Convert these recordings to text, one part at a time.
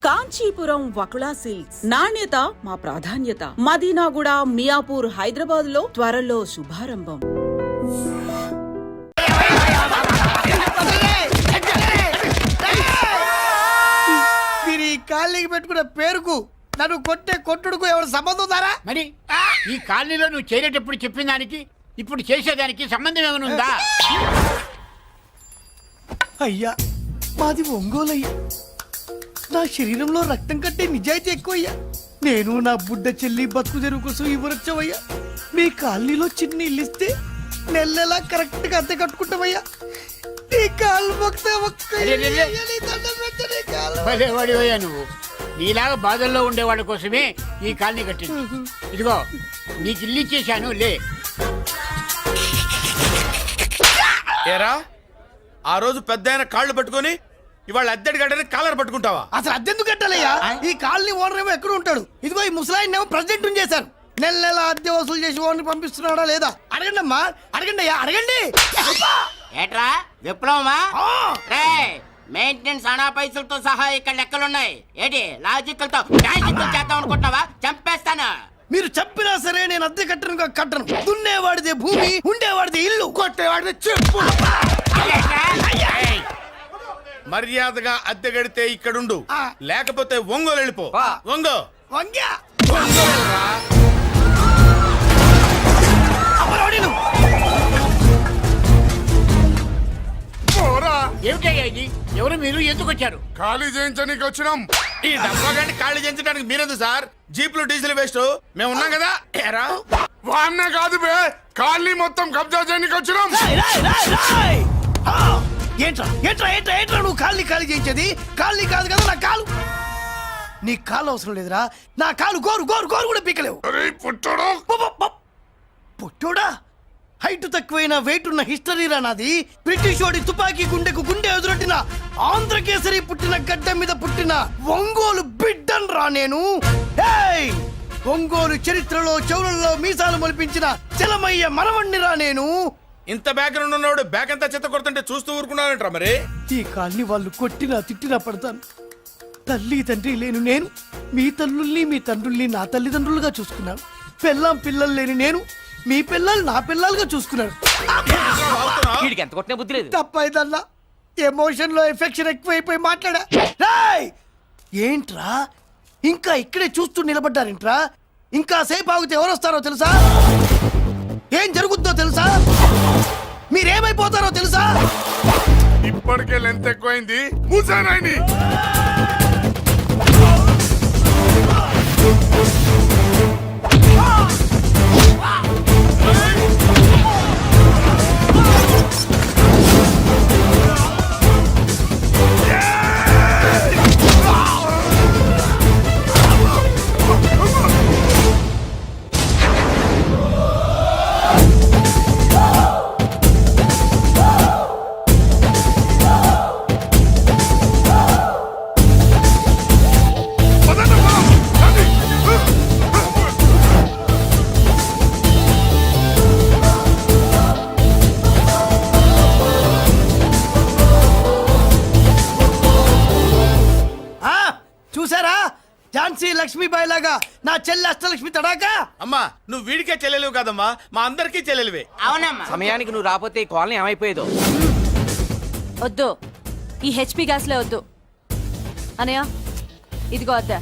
Kanchipuram Vakula silks, నాణ్యత మా ప్రాధాన్యత. మదీనాగూడ, మియాపూర్, హైదరాబాద్ లో త్వరలో శుభారంభం. కాళ్ళకి పెట్టుకున్న పేరుకు నన్ను కొట్టే కొట్టుడుకు ఎవరు సంబంధం ఉందారా? మరి ఈ కాలనీలో నువ్వు చేరేటప్పుడు చెప్పిన దానికి ఇప్పుడు చేసేదానికి సంబంధం ఏమైనా ఉందా? అయ్యా మాది ఒంగోలు అయ్యా. నా శరీరంలో రక్తం కట్టే నిజాయితీ ఎక్కువయ్యా. నేను నా బుడ్డ చెల్లి బతుకు తెరువు కోసం ఇవ్వరొచ్చావయ్యా. మీ కాలనీలో చిన్న ఇల్లు ఇస్తే నెలలా కరెక్ట్ గా అద్దె కట్టుకుంటామయ్యా. నీ కాలు భలేవాడివయ్యా నువ్వు. నీలాగా బాధల్లో ఉండేవాళ్ళ కోసమే ఈ కాలనీ కట్టింది. ఇదిగో నీకు ఇల్లు ఇచ్చేశాను, లే. ఏరా ఆ రోజు పెద్ద కాళ్ళు పట్టుకొని ఇవాళ అద్దెడి గడ్డని కాలర్ పట్టుకుంటావా? అసలు అద్దెందుకు కట్టాలయ్యా? ఈ కాలనీ ఓనర్ ఏమో ఎక్కడ ఉంటాడు? ఇదిగో ఈ ముసలాయిని ఏమో ప్రెసిడెంట్ చేశారు. నెల నెల అద్దె వసూలు చేసి ఓనర్ పంపిస్తున్నాడా లేదా అడగండి అమ్మా, అడగండి అయ్యా, అడగండి. ఏట్రా విప్లవమా? మెయింటెనెన్స్ అనా పైసలతో సహా ఇక్కడ లెక్కలున్నాయి. ఏంటి లాజికల్ తో మ్యాజికల్ చేద్దాం అనుకుంటున్నావా? చంపేస్తాను. మీరు చెప్పినా సరే నేను అద్దె కట్టను. దున్నేవాడిదే భూమి, ఉండేవాడిదే ఇల్లు, కొట్టేవాడిదే చెప్పు. మర్యాదగా అద్దె గడితే ఇక్కడుండు, లేకపోతే ఒంగోలు వెళ్ళిపో. ఒంగో వంగ్యా ఏమిటయ్యా ఇది? ఎవరు మీరు? ఎందుకు వచ్చారు? ఖాళీ చేయించడానికి వచ్చినాం. ఈ డబ్బా గంట ఖాళీ చేయించడానికి మీరెందు సార్? జీప్లు డీజిల్ వేస్ట్, మేము ఉన్నాం కదా. ఏరా వాన్న కాదు బే, ఖాళీ మొత్తం కబ్జా చేయడానికి వచ్చినాం. ఏంట్రా నువ్వు ఖాళీ చేయించేది? ఖాళీ కాదు కదా నా కాలు. నీ కాలు అవసరం లేదురా, నా కాలు గోరు కూడా పీకలేవు. పుట్టోడా హైట్ తక్కువైన వెయిట్ ఉన్న హిస్టరీరా నాది. బ్రిటిష్ వాడి తుపాకీ గుండెకు గుండె ఎదురొట్టిన ఆంధ్రకేసరి పుట్టిన గడ్డ మీద పుట్టిన ఒంగోలు బిడ్డన్ రా నేను. ఒంగోలు చరిత్రలో చౌరల్లో మీసాలు మొలిపించిన చలమయ్య మనవణ్ణి రా నేను. ఇంత బ్యాక్గ్రౌండ్ ఉన్నవాడు బ్యాక్ అంతా చెత్త కొడుతుంటే చూస్తూ ఊరుకున్నానంటారా? మరి ఈ కాల్ని వాళ్ళు కొట్టినా తిట్టినా పడతాను. తల్లి తండ్రి లేను నేను మీ తల్లుల్ని మీ తండ్రుల్ని నా తల్లిదండ్రులుగా చూసుకున్నాను. పెళ్ళాం పిల్లలు లేని నేను మీ పిల్లలు నా పిల్లలుగా చూసుకున్నాడు. తప్పైదల్లా ఎమోషన్ లో ఎఫెక్షన్ ఎక్కువైపోయి మాట్లాడా. ఏంట్రా ఇంకా ఇక్కడే చూస్తూ నిలబడ్డారేంట్రా? ఇంకా సేపు ఆగితే ఎవరు వస్తారో తెలుసా? ఏం జరుగుద్దో తెలుసా? మీరేమైపోతారో తెలుసా? ఇప్పటికే లెంత్ ఎక్కువైంది. మూసానాయని లక్ష్మీబాయి లాగా నా చెల్లి అష్టలక్ష్మి తడాకా. అమ్మా నువ్వు వీడికే చెల్లెలివి కాదమ్మా, మా అందరికీ చెల్లెలివే. అవునమ్మా. సమయానికి నువ్వు రాకపోతే ఈ కాలనీ ఏమైపోయేదో. వద్దు, ఈ హెచ్పి గ్యాస్లే వద్దు. అనయ్య ఇదిగో అద్దా,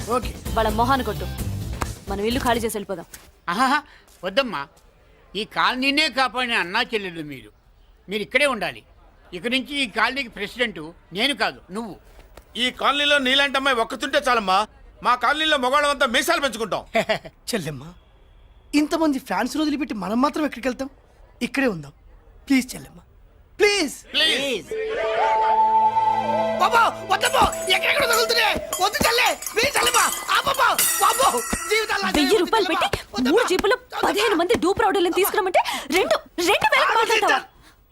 వాళ్ళ మొహాన్ని కొట్టు. మనం ఇల్లు ఖాళీ చేసి వెళ్ళిపోదాం. ఆహా వద్దమ్మా, ఈ కాలనీనే కాపాడిన అన్నా చెల్లెలు మీరు ఇక్కడే ఉండాలి. ఇక్కడి నుంచి ఈ కాలనీకి ప్రెసిడెంట్ నేను కాదు, నువ్వు. ఈ కాలనీలో నీలాంటి అమ్మాయి ఒక్కతుంటే చాలమ్మా. మా కాలనీలో మగవాళ్ళంతా మీసాలు పెంచుకుంటాం. చెల్లెమ్మా, ఇంతమంది ఫ్యాన్స్ వదిలిపెట్టి మనం మాత్రం ఎక్కడికి వెళ్తాం? ఇక్కడే ఉందాం ప్లీజ్ చెల్లెమ్మా, ప్లీజ్. ₹1000 పెట్టి 3 జీపులు 15 మంది డూప్ రౌడీలను తీసుకురామంటే 2,000 మాట్లాడతావా?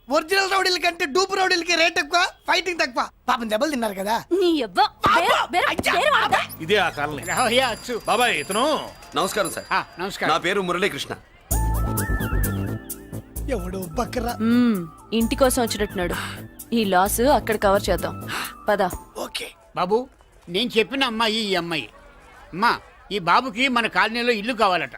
ఒరిజినల్ రౌడీల కంటే డూప్ రౌడీలకి రేట్ ఎక్కువ, ఫైటింగ్ తక్కువ. పాపం దెబ్బలు తిన్నారు కదా. ఇదే ఆ కాలనీ. బాబాయ్ ఇతను. నమస్కారం సార్. నమస్కారం. నా పేరు మురళీకృష్ణ. ఎవడో బకరా ఇంటి కోసం వచ్చినట్టున్నాడు. ఈ లాస్ అక్కడ కవర్ చేద్దాం పద. ఓకే బాబు, నేను చెప్పిన అమ్మాయి ఈ అమ్మాయి. అమ్మా, ఈ బాబుకి మన కాలనీలో ఇల్లు కావాలట.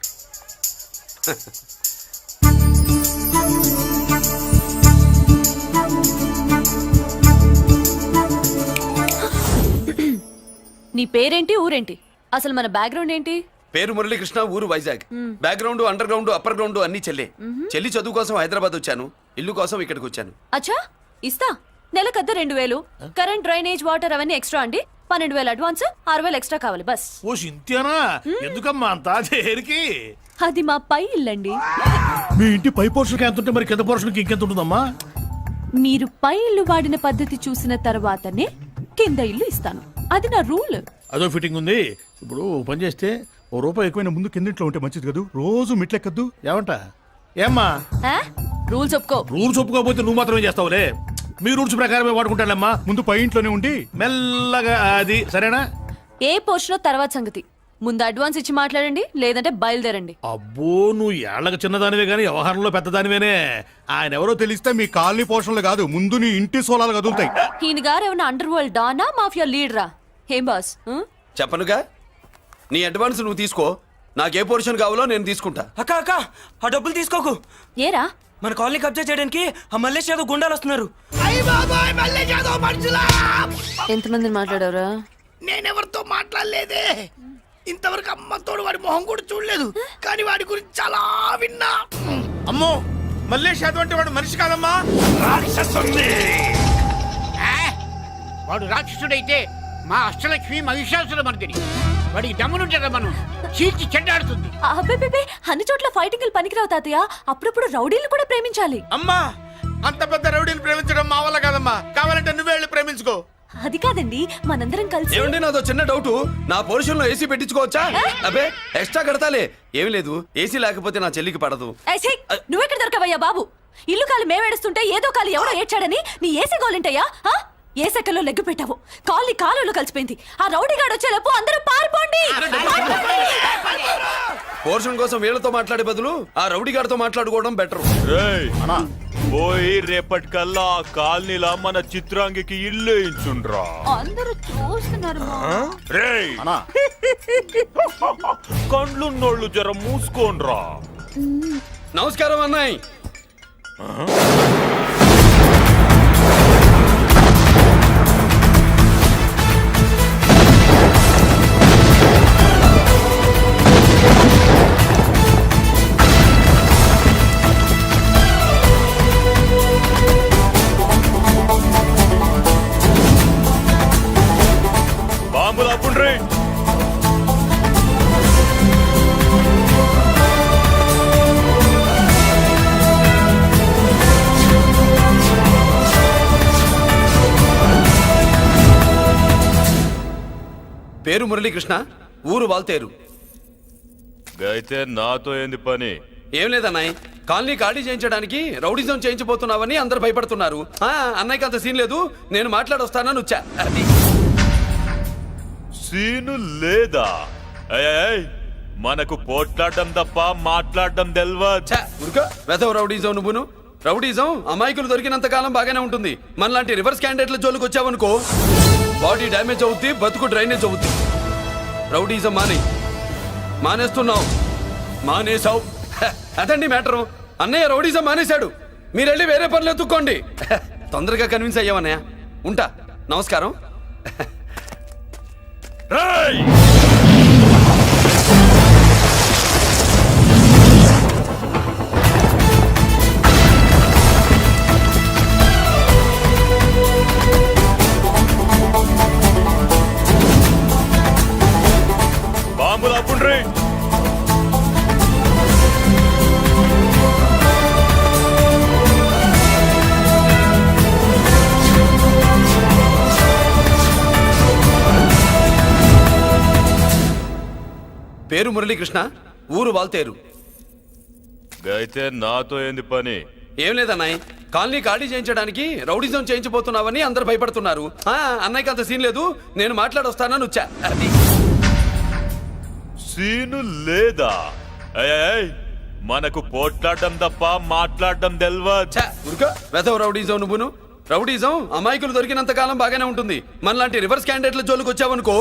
నీ పేరేంటి ఊరేంటి అసలు మన బ్యాక్గ్రౌండ్ ఏంటి? పేరు మురళీకృష్ణ, ఊరు Vizag. Background, under ground, upper ground అన్ని చెల్లి. చెల్లి చదువు కోసం హైదరాబాద్ వచ్చాను, ఇల్లు కోసం ఇక్కడికి వచ్చాను. అచ్చా, ఇస్తా. నెలకద్ద 2000, కరెంట్, డ్రైనేజ్, వాటర్ అవన్నీ ఎక్స్ట్రా అండి. 12,000 అడ్వాన్స్, 6,000 ఎక్స్ట్రా కావాలి బస్. ఓ సింత్యానా, ఎందుకమ్మా అంత చేరికి? అది మా పై ఇల్లండి. మీ ఇంటి పై పోర్షన్కి ఎంత ఉంటే మరి కింద పోర్షన్కి ఇంకెంత ఉంటుందమ్మా? మీరు పై ఇల్లు వాడిన పద్ధతి చూసిన తర్వాతనే కింద ఇల్లు ఇస్తాను. అది నా రూల్. అదో ఫిట్టింగ్ ఉంది. ఇప్పుడు ఓ పని చేస్తే ఓ రూపాయి ఎక్కువైనా ముందు కిందింట్లో ఉంటే మంచిది కదూ. రోజు మెట్లెక్కద్దు ఏమంట? ఏమ్మా రూల్స్ ఒప్పుకో. రూల్స్ ఒప్పుకోకపోతే నువ్వు మాత్రమే చేస్తావులే. మీ రూల్స్ ప్రకారమే వాడుకుంటానమ్మా. ముందు పై ఇంట్లోనే ఉండి మెల్లగా అది సరేనా? ఏ పోర్షన్ తర్వాత సంగతి. ముందు అడ్వాన్స్ ఇచ్చి మాట్లాడండి, లేదంటే బయలుదేరండి. అబ్బో, నువ్వు ఏళ్ళకి చిన్నదానివే గానీ వ్యవహారంలో పెద్దదానివేనే. ఆయన ఎవరో తెలిస్తే మీ కాలనీ పోషణలు కాదు, ముందు నీ ఇంటి సోలాలు కదులుతాయి. ఈయన గారు ఏమన్నా అండర్ వరల్డ్ డానా, మాఫియా లీడరా? ఏం బాస్? చెప్పనుగా, నీ అడ్వాన్స్ నువ్వు తీసుకో. నాకే పోర్షన్ కావాలో నేను తీసుకుంటా. అక్క అక్క, ఆ డబ్బులు తీసుకోకు. ఏరా? మన కాలనీ కబ్జా చేయడానికి ఆ మల్లేష్ యాదవ్ గుండాలు వస్తున్నారు. ఎంతమందిని మాట్లాడారా? నేనెవరితో మాట్లాడలేదే. ఇంతవరకు అమ్మతోడు వాడి మొహం కూడా చూడలేదు, కానీ వాడి గురించి చాలా విన్నా. అమ్మో, మల్లేష్ యాదవ్ అంటే వాడు మనిషి కాదమ్మా, రాక్షసుని. వాడు రాక్షసుడైతే మా అష్టలక్ష్మి మహిషాసుల మర్దిని. వాడికి దమ్మునుంటారా మనం చీల్చి చెడ్డాడుతుంది. అబ్బే, అన్ని చోట్ల ఫైటింగ్ పనికిరావు తాతయ్య. అప్పుడప్పుడు రౌడీలు కూడా ప్రేమించాలి. అమ్మా, అంత పెద్ద రౌడీని ప్రేమించడం మా వల్ల కాదమ్మా. కావాలంటే నువ్వే వెళ్ళి ప్రేమించుకో. అది కాదండి, మనందరం కలిసి. ఏమండి, నాదో చిన్న డౌట్. నా పోర్షన్ లో ఏసీ పెట్టించుకోవచ్చా? అబ్బే, ఎక్స్ట్రా కడతాలే. ఏమి లేదు, ఏసీ లేకపోతే నా చెల్లికి పడదు. నువ్వెక్కడ దొరకవయ్యా బాబు? ఇల్లు కాలు మేమేడుస్తుంటే ఏదో కాలు ఎవడో ఏడ్చాడని నీ ఏసీ గోలింటయ్యా? ఏ సెకల్లో లెగ్గు పెట్టావు? కాలి కాలులో కలిసిపోయింది. ఆ రౌడీగాడు వచ్చేలోపు అందరూ పారిపోండి. పోర్షన్ కోసం వీళ్ళతో మాట్లాడే బదులు ఆ రౌడీ గారితో మాట్లాడుకోవడం బెటర్. పోయి రేపటికల్లా కాలనీలా మన చిత్రాంగికి ఇల్లు వేయించుండ్రా. అందరూ చూస్తున్నారు. రేయ్, కండ్లున్నోళ్ళు జర మూసుకోండ్రా. నమస్కారం అన్నాయ్. బాంబులు అప్పుండ్రీ. పేరు మురళీకృష్ణ, ఊరు వాల్తేరు. అయితే నాతో ఏంది పని? ఏం లేదన్నాయ్, కాలనీ ఖాళీ చేయించడానికి రౌడిజం చేయించబోతున్నావని అందరు భయపడుతున్నారు. అన్నయ్యకి అంత సీన్ లేదు, నేను మాట్లాడొస్తానని వచ్చా. అది సీను లేదా? ఏయ్, మనకు పోట్లాడడం తప్ప మాట్లాడడం తెల్వా. వెధవ రౌడీజం నువ్వును. రౌడీజం అమాయకులు దొరికినంత కాలం బాగానే ఉంటుంది. మనలాంటి రివర్స్ క్యాండిడేట్ల జోలికి వచ్చావనుకో, బాడీ డ్యామేజ్ అవుద్ది, బతుకు డ్రైనేజ్ అవుద్ది. రౌడీజం మానేస్తున్నావు, మానేసావు. అదండి మ్యాటరు. అన్నయ్య రౌడీజం మానేశాడు, మీరెళ్ళి వేరే పనులు ఎత్తుక్కోండి. తొందరగా కన్విన్స్ అయ్యావన్నయ్య. ఉంటా, నమస్కారం. రేయ్, బాంబులు అప్పుండ్రీ. పేరు మురళీకృష్ణ, ఊరు వాల్తేరు. అయితే నాతో ఏంది పని? ఏం లేదన్నాయ్, కాలనీ ఖాళీ చేయించడానికి రౌడిజం చేయించబోతున్నావని అందరు భయపడుతున్నారు. అన్నయ్యకి అంత సీన్ లేదు, నేను మాట్లాడొస్తానని వచ్చా. అది సీను లేదా? ఏయ్, మనకు పోట్లాడడం తప్ప మాట్లాడడం తెల్వా. వెధవ రౌడీజం నువ్వును. రౌడీజం అమాయకులు దొరికినంత కాలం బాగానే ఉంటుంది. మనలాంటి రివర్స్ క్యాండిడేట్ల జోలికి వచ్చావనుకో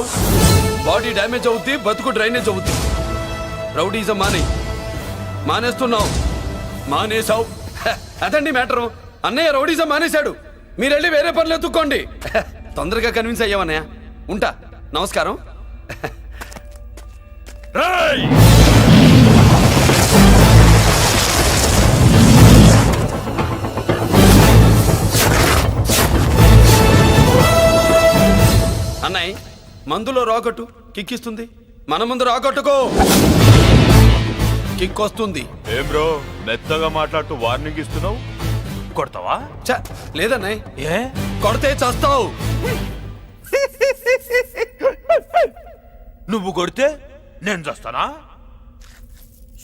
బాడీ డ్యామేజ్ అవుద్ది, బతుకు డ్రైనేజ్ అవుద్ది. రౌడీజం మానేస్తున్నావు, మానేసావు. అదండి మ్యాటరు. అన్నయ్య రౌడీజం మానేశాడు. మీరెళ్ళి వేరే పనులు ఎత్తుక్కోండి. తొందరగా కన్విన్స్ అయ్యావన్నయ్య. ఉంటా, నమస్కారం. రేయ్! అన్నయ్య మందులో రాకట్టు కిక్కిస్తుంది, మన ముందు రాకట్టుకో కిక్ వస్తుంది. ఏం బ్రో మెత్తగా మాట్లాడుతూ వార్నింగ్ ఇస్తున్నావు? కొడతావా? ఛ, లేదన్నయ్య. ఏ కొడితే చస్తావు. నువ్వు కొడితే నేను చస్తానా?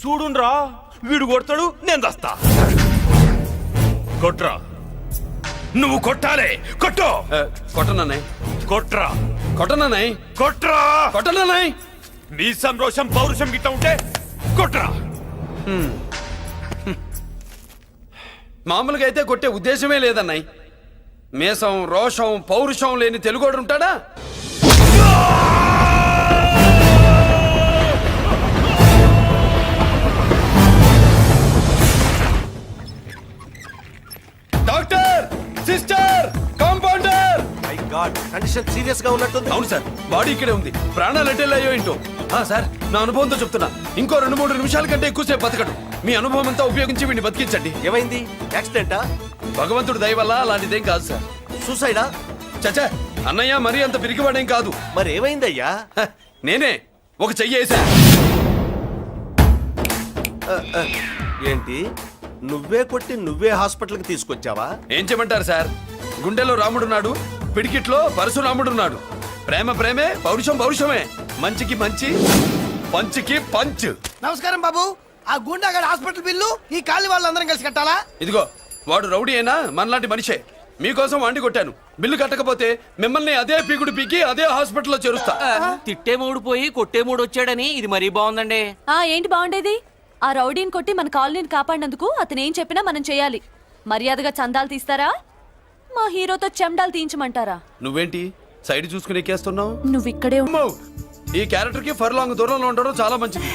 చూడుండ్రా, వీడు కొడతాడు, నేను చస్తా. కొట్రా, నువ్వు కొట్టాలి. కొట్టు, కొట్టనన్నయ్య, కొట్రా, కొట్టనన్నయ్య, కొట్రా, కొట్టనన్నయ్య. నీ సంతోషం పౌరుషం గిట్ట ఉంటే కొట్రా. మామూలుగా అయితే కొట్టే ఉద్దేశమే లేదన్నయ్య. మేషం, రోషం, పౌరుషం లేని తెలుగోడు ఉంటాడా? Doctor, sister, compounder. Condition serious గా ఉన్నట్టుంది. అవును సార్, బాడీ ఇక్కడే ఉంది. ప్రాణాలు ఎట్టేలాయో ఏంటో. సార్, నా అనుభవంతో చెప్తున్నా, ఇంకో 2-3 నిమిషాల కంటే ఎక్కువసేపు బతకడు. మీ అనుభవం అంతా ఉపయోగించి వీడిని బతికించండి. ఏమైంది? యాక్సిడెంటా? భగవంతుడు దయ వల్ల అలాంటిదేం కాదు సార్. సూసైడా? చచ్చా, అన్నయ్య మరీ అంత పిరికివాడేం కాదు. మరి ఏమైందయ్యా? నేనే ఒక చెయ్యి వేసా. ఏంటి, నువ్వే కొట్టి నువ్వే హాస్పిటల్కి తీసుకొచ్చావా? ఏం చేయమంటారు సార్, గుండెలో రాముడున్నాడు, పిడికిట్లో పరశురాముడున్నాడు. ప్రేమ ప్రేమే, పౌరుషం పౌరుషమే. మంచికి మంచి, పంచికి పంచ్. నమస్కారం బాబు. ఆ గుండాగడ్ హాస్పిటల్ బిల్లు ఈ కాలి వాళ్ళందరం కలిసి కట్టాలా? ఇదిగో, వాడు రౌడీ అయినా మనలాంటి మనిషే. మీకోసం వండి కొట్టాను. బిల్లు కట్టకపోతే మిమ్మల్ని అదే పీకుడు పీకి అదే హాస్పిటల్లో చేరుస్తా. తిట్టే మూడు పోయి కొట్టే మూడు వచ్చాడని ఇది మరీ బాగుందండి. ఏంటి బాగుండేది? ఆ రౌడీని కొట్టి మన కాలనీని కాపాడినందుకు అతను ఏం చెప్పినా మనం చేయాలి. మర్యాదగా చందాలు తీస్తారా, మా హీరోతో చెండాలు తీయించమంటారా? నువ్వేంటి సైడ్ చూసుకుని ఎక్కేస్తున్నావు? నువ్వు ఇక్కడే అమ్మో, ఈ క్యారెక్టర్ కి ఫర్ లాంగ్ దూరంలో ఉండడం చాలా మంచిది.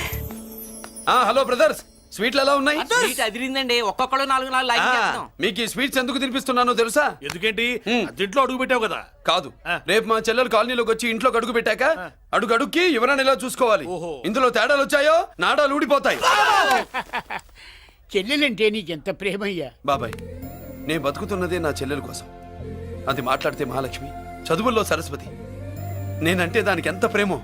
హలో బ్రదర్స్, స్వీట్లు ఎలా ఉన్నాయి? సీట్ అదిరిందండి, ఒక్కొక్కడు 4 లైక్ చేస్తాం. మీకు ఈ స్వీట్స్ ఎందుకు తినిపిస్తున్నానో తెలుసా? ఎందుకేంటి అదింట్లో అడుగు పెట్టావు కదా? కాదు, రేపు మా చెల్లెలు కాలనీలోకి వచ్చి ఇంట్లో అడుగు పెట్టాక అడుగుకి ఎవరైనా ఇలా చూసుకోవాలి. ఇందులో తేడాలు వచ్చాయో నాడాలు ఊడిపోతాయి. చెల్లెలంటే నీకెంత ప్రేమయ్యా. బాబాయ్, నేను బతుకుతున్నదే నా చెల్లెల కోసం. అది మాట్లాడితే మహాలక్ష్మి, చదువుల్లో సరస్వతి. నేనంటే దానికి ఎంత ప్రేమో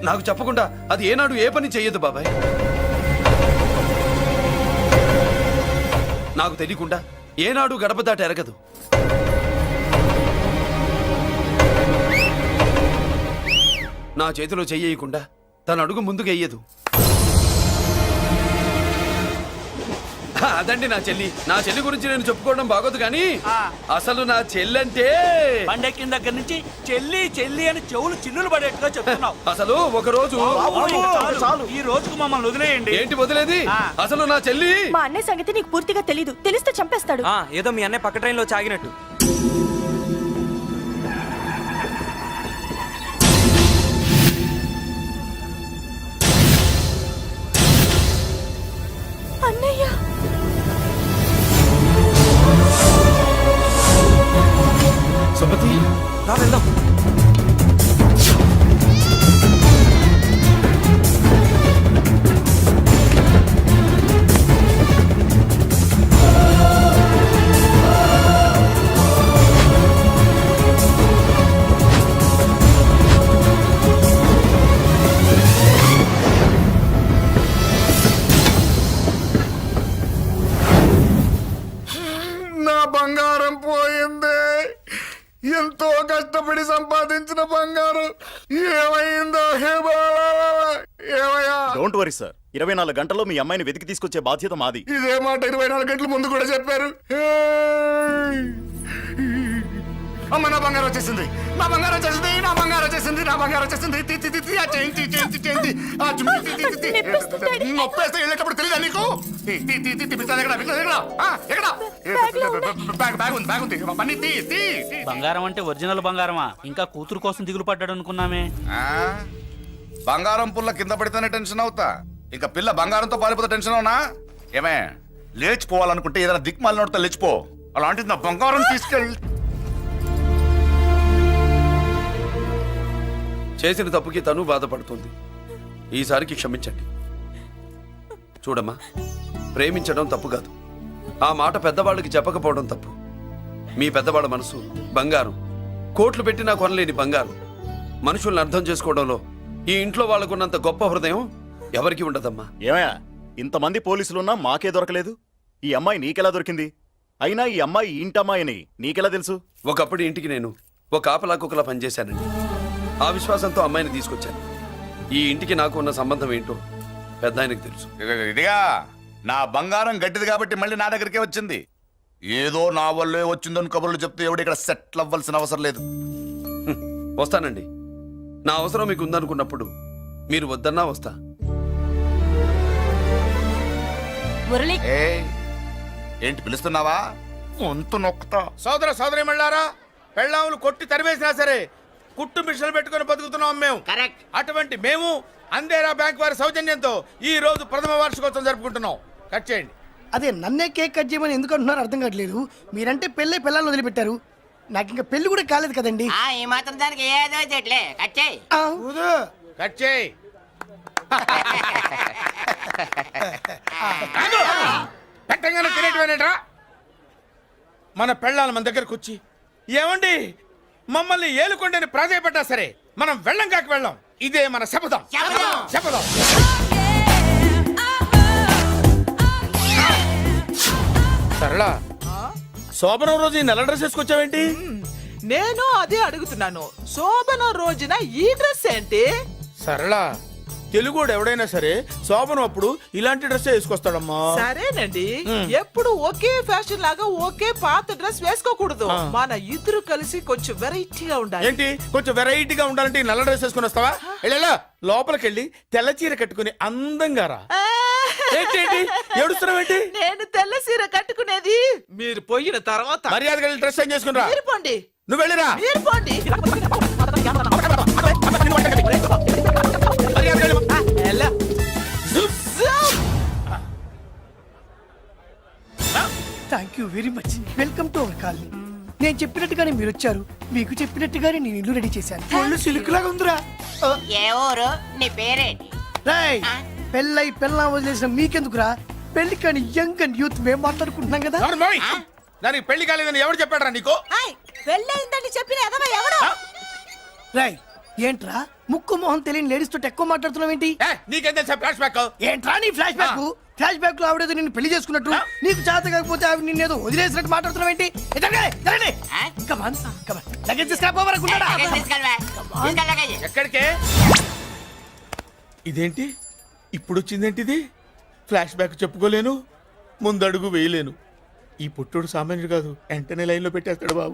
నాకు చెప్పకుండా అది ఏనాడు ఏ పని చెయ్యదు బాబాయ్. నాకు తెలియకుండా ఏనాడు గడప దాట ఎరగదు. నా చేతిలో చెయ్యకుండా తన అడుగు ముందుకు వెయ్యదు. అదండి నా చెల్లి. నా చెల్లి గురించి నేను చెప్పుకోవడం బాగోదు కానీ అసలు నా చెల్లంటే పండెక్కిన దగ్గర నుంచి చెల్లి చెల్లి అని చెవులు చిల్లులు పడేట్టుగా చెప్తున్నావు. అసలు ఒక రోజు ఈ రోజుకు మమ్మల్ని వదిలేయండి. ఏంటి వదిలేది? అసలు నా చెల్లి. మా అన్నయ్య సంగతి నీకు పూర్తిగా తెలీదు. తెలిస్తే చంపేస్తాడు. ఏదో మీ అన్నయ్య పక్క ట్రైన్ లో చాగినట్టు. అన్నయ్య, సుమతి, రా వెళ్దాం. నా బంగారం పోయింది. ఎంతో కష్టపడి సంపాదించిన బంగారం ఏమైందో హే బాబా, ఏమయ్యా? డోంట్ వరీ సార్, 24 గంటల్లో మీ అమ్మాయిని వెతికి తీసుకొచ్చే బాధ్యత మాది. ఇదే మాట 24 గంటల ముందు కూడా చెప్పారు. అమ్మ నా బంగారం వచ్చేసింది, నా బంగారం వచ్చేసింది, నా బంగారం వచ్చేసింది, నా బంగారం వచ్చేసింది. తి, తి, తి, తి, ఆ చేయించి చేయించి చేయించి ఆ చుమ్మి తి, తి, తి, తి. నొప్పేస్తే వెళ్ళేటప్పుడు తెలీదా నీకు? తి, తి, తి, తి, తి, పిస్తాను ఎక్కడ, పిస్తాను ఎక్కడ? ఆ, ఎక్కడ? బ్యాగ్ ఉంది, బ్యాగ్ ఉంది. పని తీ, తీ, తీ. బంగారం అంటే ఒరిజినల్ బంగారమా? ఇంకా కూతురు కోసం దిగులు పడ్డాడు అనుకున్నామే. ఆ? బంగారం పుల్ల కింద పడితేనే టెన్షన్ అవుతా, ఇంకా పిల్ల బంగారంతో పారిపోతే టెన్షన్ అవునా? ఏమే లేచిపోవాలనుకుంటే ఏదైనా దిక్మాల నోడితే లేచిపో, అలాంటిది నా బంగారం తీసుకెళ్ళి. చేసిన తప్పుకి తను బాధపడుతుంది. ఈసారికి క్షమించండి. చూడమ్మా, ప్రేమించడం తప్పు కాదు, ఆ మాట పెద్దవాళ్ళకి చెప్పకపోవడం తప్పు. మీ పెద్దవాళ్ళ మనసు బంగారం, కోట్లు పెట్టినా కొనలేని బంగారం. మనుషుల్ని అర్థం చేసుకోవడంలో ఈ ఇంట్లో వాళ్ళకున్నంత గొప్ప హృదయం ఎవరికి ఉండదమ్మా. ఏమయ్యా, ఇంతమంది పోలీసులున్నా మాకే దొరకలేదు. ఈ అమ్మాయి నీకెలా దొరికింది? అయినా ఈ అమ్మాయి ఈ ఇంటమ్మాయి అని నీకెలా తెలుసు? ఒకప్పుడు ఇంటికి నేను ఒక ఆపలా కుక్కలా పనిచేశానండి. ఆ విశ్వాసంతో అమ్మాయిని తీసుకొచ్చాను. ఈ ఇంటికి నాకు ఉన్న సంబంధం ఏంటో పెద్ద ఆయనకు తెలుసు. ఇదిగా నా బంగారం గట్టిది కాబట్టి మళ్ళీ నా దగ్గరికే వచ్చింది. ఏదో నా వల్లే వచ్చిందని కబుర్లు చెప్తే ఎవడు ఇక్కడ సెటిల్ అవ్వాల్సిన అవసరం లేదు. వస్తానండి. నా అవసరం మీకు ఉందనుకున్నప్పుడు మీరు వద్దన్నా వస్తా. మురళి ఏయ్, ఏంటి పిలుస్తున్నావా? వంతు నొక్కుతా. సోదర సోదరి మళ్ళారా, పెళ్ళాములు కొట్టి తరివేసినా సరే కుట్టు మిషన్లు పెట్టుకుని బతుకుతున్నాం మేము. కరెక్ట్. అటువంటి మేము అందేరా బ్యాంక్ వారి సౌజన్యంతో ఈ రోజు ప్రథమ వార్షికోత్సవం జరుపుకుంటున్నాం. కట్ చేయండి. అదే నన్నే కేక్ కట్ చేయమని ఎందుకు అంటున్నారో అర్థం కావట్లేదు. మీరంటే పెళ్ళే పిల్లల్ని వదిలిపెట్టారు, నాకు ఇంకా పెళ్లి కూడా కాలేదు కదండి. ఈ మాత్రం దానికి ఏదో చెట్లే కచ్చాయి. ఆ, కట్ చేయి. పెట్టంగానే తినేటివేనేట్రా? మన పెళ్ళాలు మన దగ్గరకు వచ్చి ఏమండి మమ్మల్ని ఏలుకొండని ప్రాధాయపడ్డా సరే మనం వెళ్ళం కాక వెళ్ళం. ఇదే మన శపథం. శపథం. సరళ, శోభనం రోజు ఈ నల్ల డ్రెస్ వేసుకొచ్చావేంటి? నేను అదే అడుగుతున్నాను. శోభన రోజున ఈ డ్రెస్ ఏంటి? సరళ, తెలుగుడు ఎవడైనా సరే శోభనం అప్పుడు ఇలాంటి డ్రెస్ వేసుకొస్తాడమ్మా. సరేనండి, ఎప్పుడు ఒకే ఫ్యాషన్ లాగా ఒకే పాత డ్రెస్ వేసుకోకూడదు. మన ఇద్దరు కలిసి కొంచెం వెరైటీగా ఉండాలి. ఏంటి కొంచెం వెరైటీగా ఉండాలంటే ఈ నల్ల డ్రెస్ వేసుకుని వస్తావా? వెళ్ళా లోపలికి వెళ్ళి తెల్ల చీర కట్టుకుని అందంగా రా. ఏంటి ఏడుస్తున్నావేంటి? నేను తెల్ల సీర కట్టుకునేది మీరు పోయిన తర్వాత. మర్యాదగా వెళ్ళి డ్రెస్ చేంజ్ చేసుకుని రా. మీరు పోండి. నువ్వు వెళ్ళిరా. మీరు పోండి. మర్యాదగా వెళ్ళి. ఎలా? Thank you very much. Welcome to our colony. నేను చెప్పినట్టుగానే మీరు వచ్చారు, మీకు చెప్పినట్టుగానే నేను ఇల్లు రెడీ చేశాను. ఒళ్ళు సిల్క్ లాగా ఉందిరా. ఏ ఊరు? నీ పేరేంటి? రాయ్, పెళ్ళై పెళ్ళా వదిలేసిన మీకెందుకురా? పెళ్లి కాని యంగ్ అండ్ యూత్ మేము మాట్లాడుకుంటున్నాం కదా. నోర్మోయ్. దానికి పెళ్లి కాలేదని ఎవరు చెప్పాడరా నీకు? పెళ్ళయిందని చెప్పిన ఎదవ ఎవడు? రాయ్, ఏంట్రా ముక్కు మొహం తెలియని లేడీస్ తోటి ఎక్కువ మాట్లాడుతున్నావు ఏంటి? నీకేం తెలుసా ఫ్లాష్ బ్యాక్? ఏంట్రా నీ ఫ్లాష్ బ్యాక్? ఫ్లాష్ బ్యాక్ లో ఆవిడేదో నిన్ను పెళ్లి చేసుకున్నట్టు, నీకు చేత కాకపోతే ఆవిడ నిన్నేదో వదిలేసినట్టు మాట్లాడుతున్నావు ఏంటి? ఎక్కడికే? ఇదేంటి ఇప్పుడు వచ్చిందేంటి? ఇది ఫ్లాష్ బ్యాక్ చెప్పుకోలేను, ముందడుగు వేయలేను. ఈ పుట్టుడు సామాన్యుడు కాదు, వెంటనే లైన్ లో పెట్టేస్తాడు బాబు.